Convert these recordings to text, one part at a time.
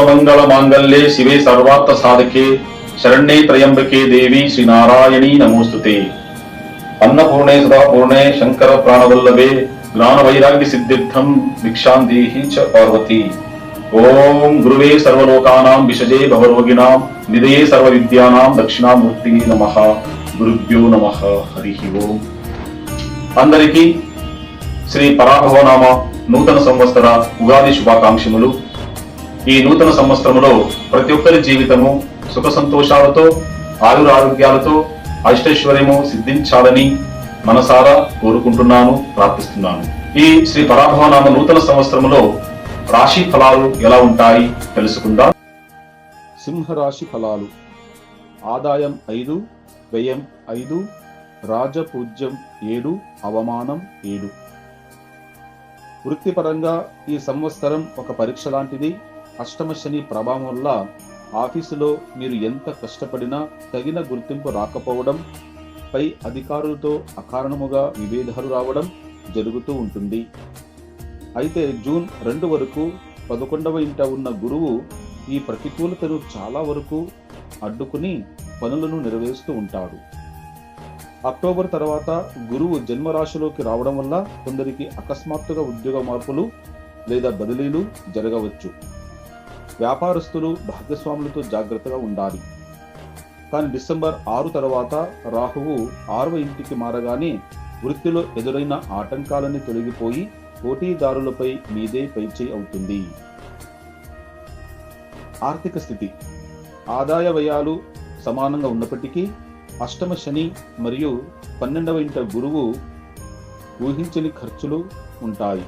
సర్వమంగళ మాంగళ్యే శివే సర్వార్థ సాధకే శరణ్యే త్రయంబకే దేవి శ్రీ నారాయణీ నమోస్తుతే. అన్నపూర్ణే సదాపూర్ణే శంకర ప్రాణవల్లభే జ్ఞాన వైరాగ్య సిద్ధిర్థం భిక్షాందేహి చ పార్వతి. ఓం గురువే సర్వలోకానాం విషజే భవరోగిణాం నిధయే సర్వ విద్యానాం దక్షిణామూర్తి నమః. గురుభ్యో నమః. హరి ఓం. అందరికీ శ్రీ పరాభవనామ నూతన సంవత్సర ఉగాది శుభాకాంక్షలు. ఈ నూతన సంవత్సరంలో ప్రతి ఒక్కరి జీవితము సుఖ సంతోషాలతో ఆయురారోగ్యాలతో అష్టైశ్వర్యము సిద్ధించాలని మనసారా కోరుకుంటున్నాను, ప్రార్థిస్తున్నాను. ఈ శ్రీ పరాభవనామ నూతన సంవత్సరంలో రాశి ఫలాలు ఎలా ఉంటాయి తెలుసుకుందాం. సింహరాశి ఫలాలు. ఆదాయం 5, వ్యయం 5, రాజపూజ్యం 7, అవమానం 7. వృత్తిపరంగా ఈ సంవత్సరం ఒక పరీక్ష లాంటిది. అష్టమ శని ప్రభావం వల్ల ఆఫీసులో మీరు ఎంత కష్టపడినా తగిన గుర్తింపు రాకపోవడం, పై అధికారులతో అకారణముగా విభేదాలు రావడం జరుగుతూ ఉంటుంది. అయితే జూన్ 2 వరకు 11వ ఇంట ఉన్న గురువు ఈ ప్రతికూలతను చాలా వరకు అడ్డుకుని పనులను నెరవేరుస్తూ ఉంటాడు. అక్టోబర్ తర్వాత గురువు జన్మరాశిలోకి రావడం వల్ల కొందరికి అకస్మాత్తుగా ఉద్యోగ మార్పులు లేదా బదిలీలు జరగవచ్చు. వ్యాపారస్తులు భాగస్వాములతో జాగ్రత్తగా ఉండాలి. కానీ డిసెంబర్ 6 తర్వాత రాహువు 6వ ఇంటికి మారగానే వృత్తిలో ఎదురైన ఆటంకాలన్నీ తొలగిపోయి పోటీదారులపై మీదే పైచేయి అవుతుంది. ఆర్థిక స్థితి. ఆదాయ వ్యయాలు సమానంగా ఉన్నప్పటికీ అష్టమ శని మరియు 12వ ఇంట గురువు ఊహించని ఖర్చులు ఉంటాయి.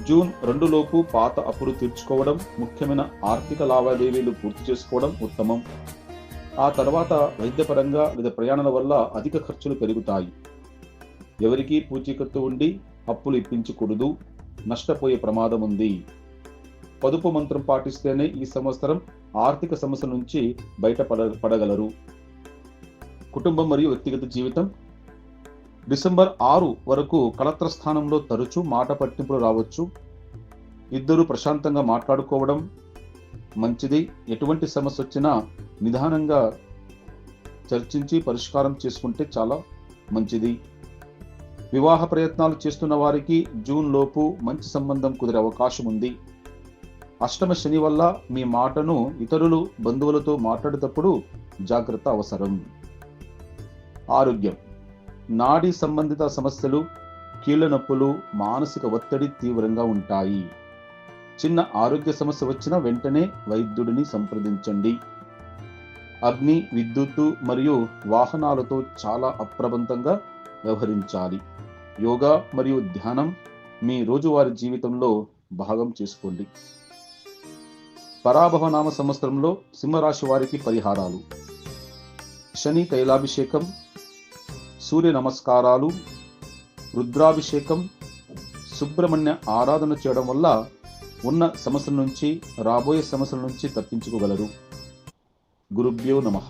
జూన్ 2 లోపు పాత అప్పులు తీర్చుకోవడం, ముఖ్యమైన ఆర్థిక లావాదేవీలు పూర్తి చేసుకోవడం ఉత్తమం. ఆ తర్వాత వైద్యపరంగా లేదా ప్రయాణాల వల్ల అధిక ఖర్చులు పెరుగుతాయి. ఎవరికీ పూచీకత్తు ఉండి అప్పులు ఇప్పించకూడదు, నష్టపోయే ప్రమాదం ఉంది. పొదుపు మంత్రం పాటిస్తేనే ఈ సంవత్సరం ఆర్థిక సమస్యల నుంచి బయటపడగలరు. కుటుంబం మరియు వ్యక్తిగత జీవితం. డిసెంబర్ 6 వరకు కలత్ర స్థానంలో తరచూ మాట పట్టింపులు రావచ్చు. ఇద్దరు ప్రశాంతంగా మాట్లాడుకోవడం మంచిది. ఎటువంటి సమస్య వచ్చినా నిదానంగా చర్చించి పరిష్కారం చేసుకుంటే చాలా మంచిది. వివాహ ప్రయత్నాలు చేస్తున్న వారికి జూన్ లోపు మంచి సంబంధం కుదిరే అవకాశం ఉంది. అష్టమ శని వల్ల మీ మాటను ఇతరులు బంధువులతో మాట్లాడేటప్పుడు జాగ్రత్త అవసరం. ఆరోగ్యం. నాడీ సంబంధిత సమస్యలు, కీళ్ల నొప్పులు, మానసిక ఒత్తిడి తీవ్రంగా ఉంటాయి. చిన్న ఆరోగ్య సమస్య వచ్చినా వెంటనే వైద్యుడిని సంప్రదించండి. అగ్ని, విద్యుత్తు మరియు వాహనాలతో చాలా అప్రమత్తంగా వ్యవహరించాలి. యోగా మరియు ధ్యానం మీ రోజువారీ జీవితంలో భాగం చేసుకోండి. పరాభవనామ సంవత్సరంలో సింహరాశి వారికి పరిహారాలు. శని తైలాభిషేకం, సూర్య నమస్కారాలు, రుద్రాభిషేకం, సుబ్రహ్మణ్య ఆరాధన చేయడం వల్ల ఉన్న సమస్యల నుంచి, రాబోయే సమస్యల నుంచి తప్పించుకోగలరు. గురుభ్యో నమః.